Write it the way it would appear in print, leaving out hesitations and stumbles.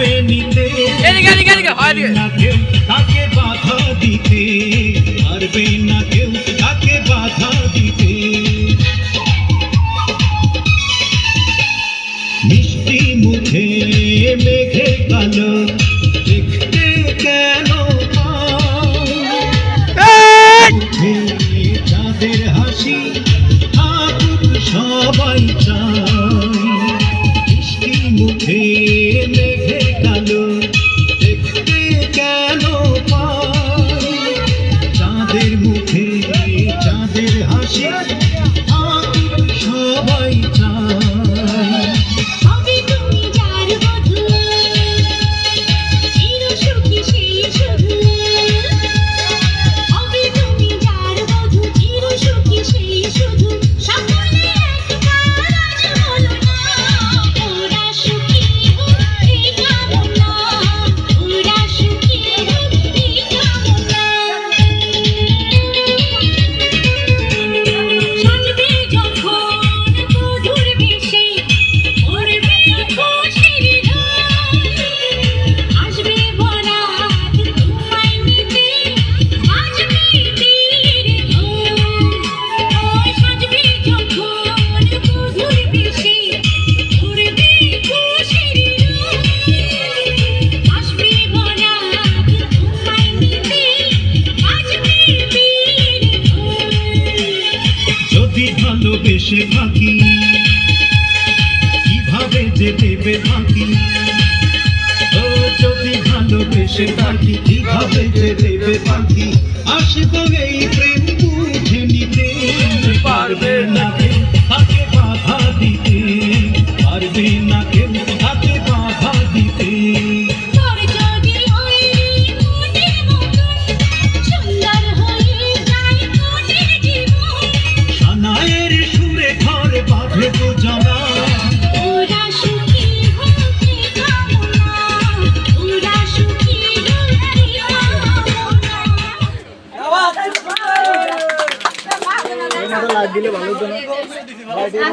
পারবে নিতে, না কেউ তাকে বাধা দিতে, পারবে না কেউ তাকে বাধা দিতে। মিষ্টি মুখে মেঘে কালো দেখতে কেন যাদের হাসি থাকুক সবাই চায়। মিষ্টি মুখে মেঘে কালো দেখতে কেন পায়, যাদের মুখে যাদের হাসি থাকুক সবাই চায়। যদি ভালোবেসে থাকি কিভাবে যে দেবে ফাঁকি, ও যদি ভালোবেসে থাকি কিভাবে যে দেবে ফাঁকি। আসবো এই প্রেম বুঝে নিতে, পারবে না কেউ তাকে বাধা দিতে, পারবে না কেউ তাকে বাধা দিতে। সানায়ের সুরে ঘর বাঁধে তো জানা, ওরা সুখী হতে কামনা, ওরা সুখী হতে কামনা।